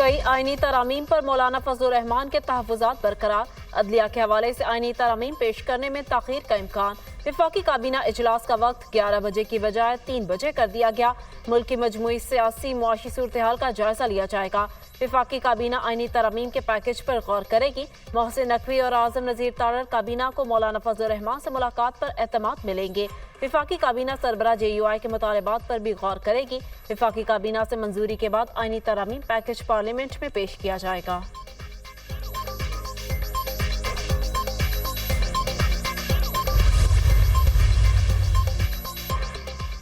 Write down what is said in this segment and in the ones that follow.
कई आईनी तरामीम पर मौलाना फजलुर रहमान के तहफ़्फ़ुज़ात बरकरार। अदलिया के हवाले से आईनी तरामीम पेश करने में ताख़ीर का इम्कान। वफाकी काबीना इजलास का वक्त 11 बजे की बजाय 3 बजे कर दिया गया। मुल्क की मजमूई सियासी मुआशी सूरत हाल का जायजा लिया जाएगा। वफाकी काबीना आईनी तरामीम के पैकेज पर गौर करेगी। मोहसिन नकवी और आज़म नज़ीर तारड़ काबीना को मौलाना फजलुर रहमान से मुलाकात पर एतमाद मिलेंगे। वफाकी काबीना सरबराह JUI के मुतालबात पर भी गौर करेगी। वफाकी काबीना से मंजूरी के बाद आईनी तरामीम पैकेज पार्लियामेंट में पेश किया जाएगा।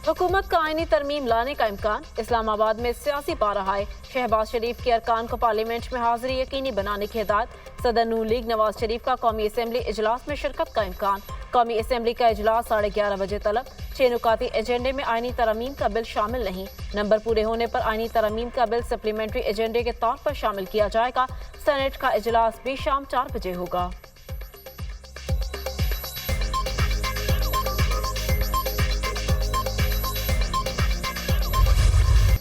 हुकूमत का आईनी तरमीम लाने का इम्कान। इस्लामाबाद में सियासी पाराहाय। शहबाज शरीफ के अरकान को पार्लियामेंट में हाजिरी यकीनी बनाने की हिदायत। सदर नून लीग नवाज शरीफ का कौमी असम्बली इजलास में शिरकत का इम्कान। कौमी असम्बली का इजलास 11:30 बजे तलब। 6 नुकाती एजेंडे में आईनी तरमीम का बिल शामिल नहीं। नंबर पूरे होने पर आईनी तरमीम का बिल सप्लीमेंट्री एजेंडे के तौर पर शामिल किया जाएगा। सेनेट का इजलास भी शाम 4 बजे होगा।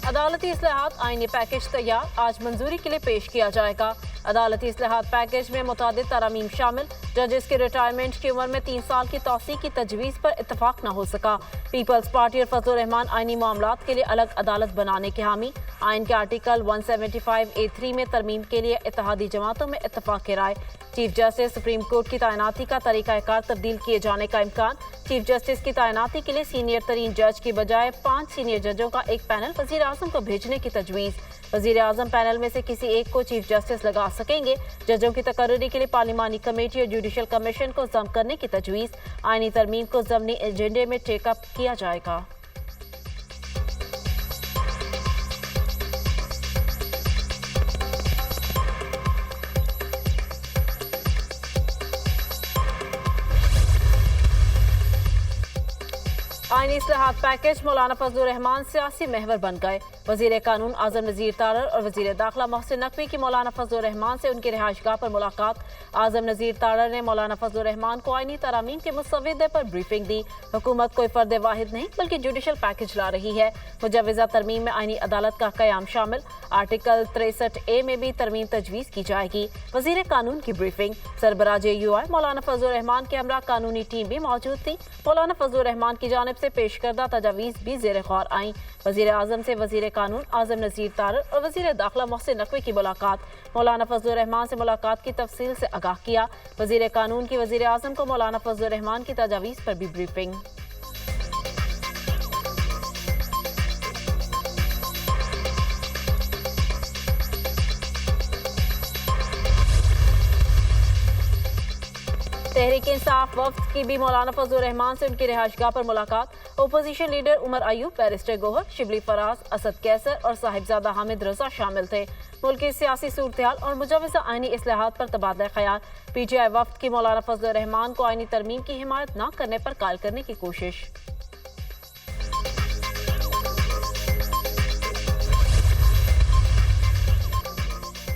अदालती इस्लाहात आईनी पैकेज तैयार, आज मंजूरी के लिए पेश किया जाएगा। अदालती इस्लाहात पैकेज में मुतादिद तरामीम शामिल। जजेस के रिटायरमेंट की उम्र में 3 साल की तौसीह की तजवीज़ पर इतफाक न हो सका। पीपल्स पार्टी और फजलुर रहमान आईनी मामलात के लिए अलग अदालत बनाने के हामी। आइन के आर्टिकल 175A3 में तरमीम के लिए इत्तेहादी जमातों में इतफाक राय। चीफ जस्टिस सुप्रीम कोर्ट की तैनाती का तरीक़ाकार तब्दील किए जाने का इम्कान। चीफ जस्टिस की तैनाती के लिए सीनियर तरीन जज की बजाय 5 सीनियर जजों का एक पैनल वज़ीर आज़म को भेजने की तजवीज़। वज़ीर आज़म पैनल में से किसी एक को चीफ जस्टिस लगा सकेंगे। जजों की तकर्री के लिए पार्लिमानी कमेटी और जुडिशल कमीशन को जम करने की तजवीज़। आईनी तरमीम को ज़मनी एजेंडे में टेकअप किया जाएगा। आईनी इस्लाहात पैकेज। मौलाना फजलुर रहमान सियासी महवर बन गए। वजीर कानून आज़म नज़ीर तारड़ और वजीर दाखिला मोहसिन नकवी की मौलाना फजलुर रहमान से उनकी रिहाइशगाह पर मुलाकात। आज़म नज़ीर तारड़ ने मौलाना फजलुर रहमान को आईनी तरामीम के मुसव्वदे पर ब्रीफिंग दी। हुकूमत कोई फर्द वाहिद नहीं बल्कि जुडिशल पैकेज ला रही है। मुजव्वज़ा तरमीम में आईनी अदालत का क़याम शामिल। आर्टिकल 63A में भी तरमीम तजवीज़ की जाएगी। वजीर कानून की ब्रीफिंग। सरबराह JUI मौलाना फजलुर रहमान के हमरा कानूनी टीम भी मौजूद थी। मौलाना फजलुर रहमान की जानिब से पेश करदा तजावीज़ भी ज़ेर गौर आई। वज़ीर आज़म से वज़ीर कानून आज़म नज़ीर तारड़ और वज़ीर दाखिला मोहसिन नकवी की मुलाकात। मौलाना फजलुर रहमान से मुलाकात की तफसील से आगाह किया। वज़ीर कानून की वज़ीर आज़म को मौलाना फजलुर रहमान की तजावीज़ पर भी ब्रीफिंग। तहरीक इंसाफ वफ्द की भी मौलाना फजलुर रहमान से उनकी रिहाइशगाह पर मुलाकात। Opposition leader Omar Ayub, barrister Gohar, Shibli Faraz, Asad Qaiser और साहिबजादा हामिद रजा शामिल थे। मुल्क की सियासी सूरत हाल और मुजव्वज़ा आईनी इस्लाहात पर तबादला ख्याल। PTI वफ्द की मौलाना फजलुर रहमान को आईनी तरमीम की हिमायत न करने पर कायल करने की कोशिश।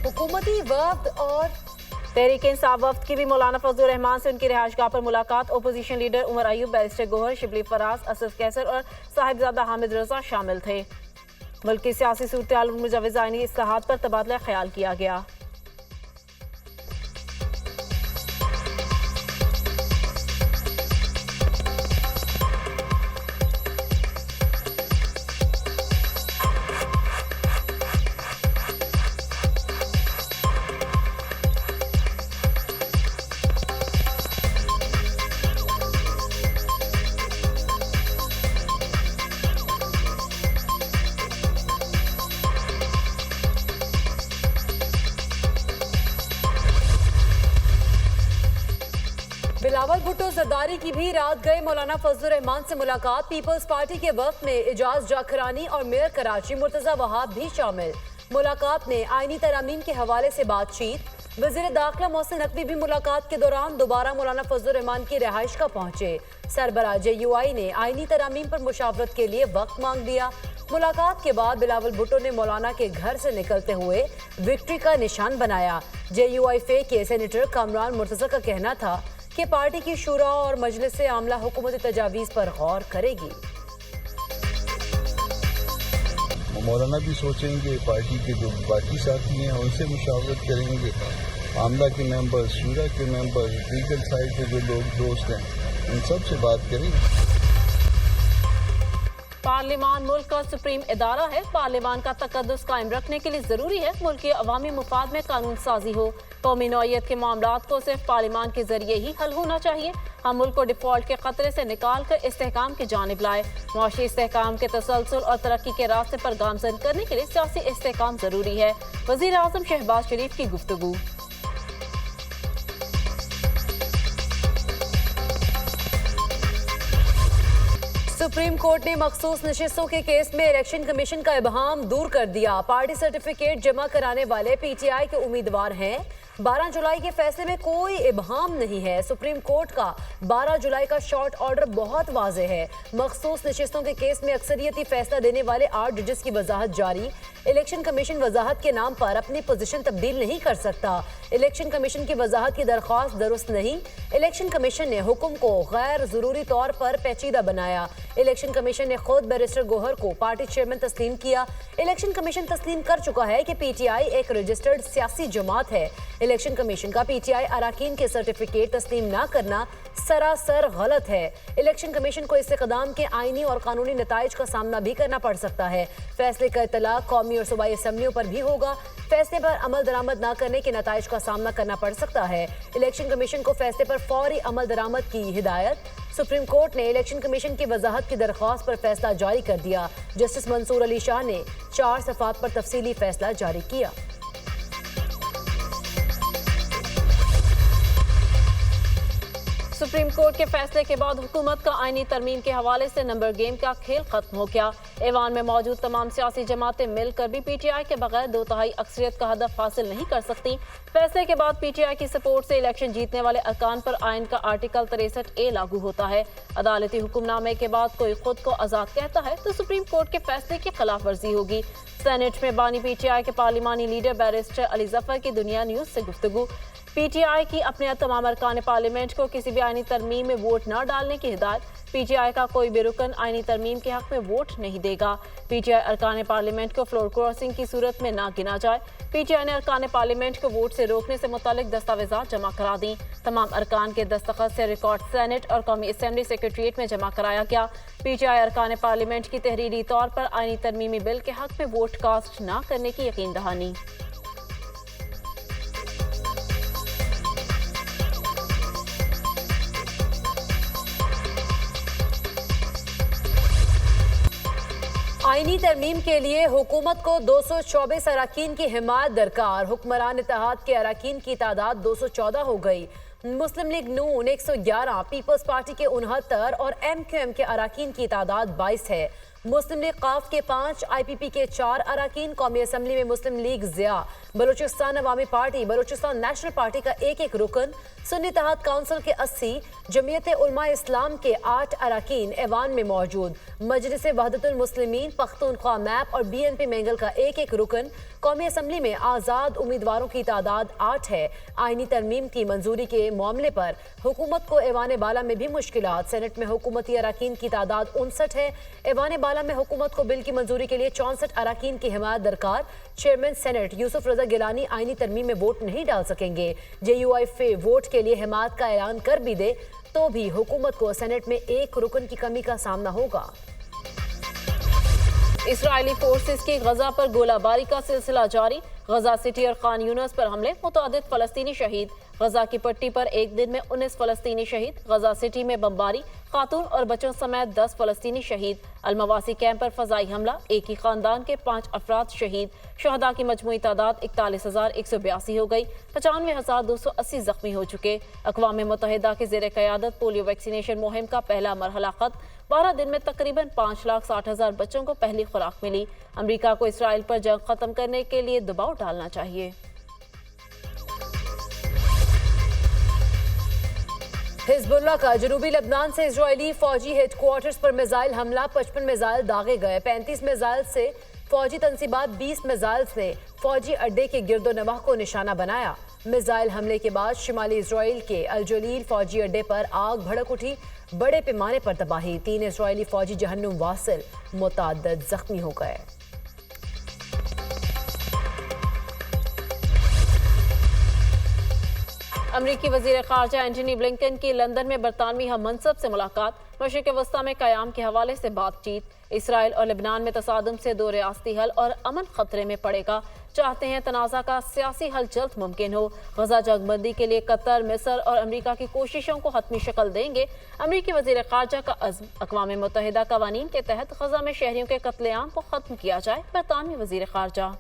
हुकूमती वफ्द और तहरीक इंसाफ वफ्द की भी मौलाना फजलुर रहमान से उनकी रिहाइशगाह पर मुलाकात। Opposition leader Omar Ayub, barrister Gohar, Shibli Faraz, Asad Qaiser और साहिबजादा हामिद रजा शामिल थे। मुल्क की सियासी सूरत हाल और मुजव्वज़ा आईनी इस्लाहात पर तबादला ख्याल किया गया। बिलावल भुट्टो जरदारी की भी रात गए मौलाना फजलुर रहमान से मुलाकात। पीपल्स पार्टी के वक्त में एजाज जाखरानी और मेयर कराची मुर्तजा वहाब भी शामिल। मुलाकात में आईनी तरामीम के हवाले से बातचीत। वज़ीर दाखिला मोहसिन नकवी भी मुलाकात के दौरान दोबारा मौलाना फजलुर रहमान की रिहाइश का पहुंचे। सरबराह JUI ने आईनी तरामीम पर मुशावरत के लिए वक्त मांग दिया। मुलाकात के बाद बिलावल भुट्टो ने मौलाना के घर से निकलते हुए विक्ट्री का निशान बनाया। JUI फे के सेनेटर कामरान मुर्तजा का कहना था कि पार्टी की शूरा और मजलिस आमला हुकूमती तजावीज़ पर गौर करेगी। मौलाना भी सोचेंगे, पार्टी के जो बाकी साथी हैं उनसे मुशावरत करेंगे, आमला के मेंबर, शूरा के मेंबर, लीगल साइड के जो लोग दोस्त हैं उन सब से बात करेंगे। पार्लियामान मुल्क का सुप्रीम इदारा है। पार्लियामान का तकद्दुस कायम रखने के लिए जरूरी है मुल्क के अवामी मुफाद में कानून साजी हो। कौमी नौइयत के मामलात को सिर्फ पार्लियामान के जरिए ही हल होना चाहिए। हम मुल्क को डिफॉल्ट के खतरे से निकाल कर इस्तेहकाम की जानिब लाए। मुआशी इस्तेहकाम के तसलसल और तरक्की के रास्ते पर गामजन करने के लिए सियासी इस्तेहकाम जरूरी है। वजीर आजम शहबाज शरीफ की गुफ्तगू। सुप्रीम कोर्ट ने मखसूस नशिस्तों के केस में इलेक्शन कमीशन का इबहम दूर कर दिया। पार्टी सर्टिफिकेट जमा कराने वाले पीटीआई के उम्मीदवार हैं। 12 जुलाई के फैसले में कोई इबहम नहीं है। सुप्रीम कोर्ट का 12 जुलाई का शॉर्ट ऑर्डर बहुत वाज़ेह है। मखसूस नशिस्तों के केस में अक्सरियती फैसला देने वाले 8 जजेस की वजाहत जारी। इलेक्शन कमीशन वजाहत के नाम पर अपनी पोजीशन तब्दील नहीं कर सकता। इलेक्शन कमीशन की वजाहत की दरख्वास्त दुरुस्त नहीं। इलेक्शन कमीशन ने हुक्म को गैर जरूरी तौर पर पेचीदा बनाया। इलेक्शन कमीशन ने खुद बैरिस्टर गोहर को पार्टी चेयरमैन तस्लीम किया। इलेक्शन कमीशन तस्लीम कर चुका है कि पीटीआई एक रजिस्टर्ड सियासी जमात है। इलेक्शन कमीशन का पीटीआई अराकीन के सर्टिफिकेट तस्लीम न करना सरासर गलत है। इलेक्शन कमीशन को इस इक़दाम के आईनी और कानूनी नताइज का सामना भी करना पड़ सकता है। फैसले का इतला कौमी और सूबाई असम्बलियों पर भी होगा। फैसले पर अमल दरामद न करने के नताइज का सामना करना पड़ सकता है। इलेक्शन कमीशन को फैसले पर फौरी अमल दरामद की हिदायत। सुप्रीम कोर्ट ने इलेक्शन कमीशन की वजाहत की दरख्वास्त पर फैसला जारी कर दिया। जस्टिस मंसूर अली शाह ने 4 सफ़ात पर तफसीली फैसला जारी किया। सुप्रीम कोर्ट के फैसले के बाद हुकूमत का आईनी तरमीम के हवाले से नंबर गेम का खेल खत्म हो गया। ऐवान में मौजूद तमाम सियासी जमातें मिलकर भी पीटीआई के बगैर 2/3 अक्सरियत का हदफ हासिल नहीं कर सकती। फैसले के बाद पीटीआई की सपोर्ट से इलेक्शन जीतने वाले अरकान पर आइन का आर्टिकल 63A लागू होता है। अदालती हुक्मनामे के बाद कोई खुद को आज़ाद कहता है तो सुप्रीम कोर्ट के फैसले की खिलाफ वर्जी होगी। सेनेट में बानी पीटीआई के पार्लिमानी लीडर बैरिस्टर अली जफर की दुनिया न्यूज से गुफ्तगू। पीटीआई की अपने तमाम अरकान पार्लियामेंट को किसी भी आईनी तरमीम में वोट न डालने की हिदायत। पीटीआई का कोई भी रुकन आईनी तरमीम के हक में वोट नहीं देगा। पीटीआई अरकान पार्लियामेंट को फ्लोर क्रॉसिंग की सूरत में ना गिना जाए। पीटीआई ने अरकान पार्लियामेंट को वोट से रोकने से मुतालिक दस्तावेजात जमा करा दी। तमाम अरकान के दस्तखत से रिकॉर्ड सेनेट और कौमी असम्बली सेक्रेटरीट में जमा कराया गया। पीटीआई अरकान पार्लियामेंट की तहरीरी तौर पर आईनी तरमीमी बिल के हक में वोट कास्ट न करने की यकीन दहानी। आईनी तरमीम के लिए हुकूमत को 224 अराकीन की हिमायत दरकार। हुक्मरान इत्तेहाद के अराकीन की तादाद 214 हो गई। मुस्लिम लीग नून 111, पीपल्स पार्टी के 69 और MQM के अराकीन की तादाद 22 है। मुस्लिम लीग काफ के 5, IPP के 4 अराकीन, कौमी असम्बली में मुस्लिम लीग ज़िया, बलूचिस्तान अवामी पार्टी, बलूचिस्तान नेशनल पार्टी का 1-1 रुकन, सुन्नी इत्तेहाद काउंसिल के 80, जमीयत उलमा इस्लाम के 8 अराकीन ऐवान में मौजूद। मजलिस वहदतुल मुस्लिमीन, पख्तूनख्वा मैप और BNP मेंगल का 1-1 रुकन। कौमी असम्बली में आज़ाद उम्मीदवारों की तादाद 8 है। आईनी तरमीम की मंजूरी के मामले पर हुकूमत को ऐवान बाला में भी मुश्किलात। सेनेट में हुकूमती अराकीन की तादाद 59 है। ऐवान बाला में हुकूमत को बिल की मंजूरी के लिए 64 अराकीन की हिमायत दरकार। चेयरमैन सेनेट यूसुफ रजा गिलानी आईनी तरमीम में वोट नहीं डाल सकेंगे। JUIF वोट के लिए हिमायत का ऐलान कर भी दे तो भी हुकूमत को सेनेट में 1 रुकन की कमी का सामना होगा। इस्राइली फोर्सेस की गजा पर गोलाबारी का सिलसिला जारी। गजा सिटी और खान यूनस पर हमले, मुतअद्दिद फलस्तीनी शहीद। गजा की पट्टी पर एक दिन में 19 फलस्तीनी शहीद। गजा सिटी में बमबारी, खातून और बच्चों समेत 10 फलस्तीनी शहीद। अलमवासी कैंप पर फजाई हमला, एक ही खानदान के 5 अफराद शहीद। शहदा की मजमूई तादाद 41,182 हो गई। 95,280 जख्मी हो चुके। अक़वाम मुत्तहिदा की ज़ेर क़यादत पोलियो वैक्सीनेशन मुहिम का पहला मरहला खत्म। 12 दिन में तकरीबन 5,60,000 बच्चों को पहली खुराक मिली। अमरीका को इसराइल पर जंग खत्म करने के लिए दबाव डालना चाहिए। हिजबुल्लाह का जनूबी लबनान से इजरायली फौजी हेडक्वार्टर्स पर मिसाइल हमला, 55 मिसाइल दागे गए। 35 मिसाइल से फौजी तंसीबात, 20 मिसाइल से फौजी अड्डे के गिरदो नवाह को निशाना बनाया। मिसाइल हमले के बाद शिमाली इजराइल के अल जलील फौजी अड्डे पर आग भड़क उठी। बड़े पैमाने पर तबाही, 3 इजरायली फौजी जहन्नुम वासिल, मुतअद्दिद जख्मी हो गए। अमरीकी वजीर खारजा एंटनी ब्लिंकन की लंदन में बरतानवी हम मनसब से मुलाकात, मशरिक़ वस्ता में क़याम के हवाले से बातचीत, इसराइल और लेबनान में तसादुम से दो रियासती हल और अमन खतरे में पड़ेगा, चाहते हैं तनाज़ा का सियासी हल जल्द मुमकिन हो, गजा जंगबंदी के लिए कतर, मिस्र और अमरीका की कोशिशों को हतमी शक्ल देंगे, अमरीकी वजीर खारजा का अज़्म, अक़वाम मुत्तहिदा क़वानीन के तहत गजा में शहरियों के कत्लेआम को खत्म किया जाए, बरतानवी वजीर खारजा।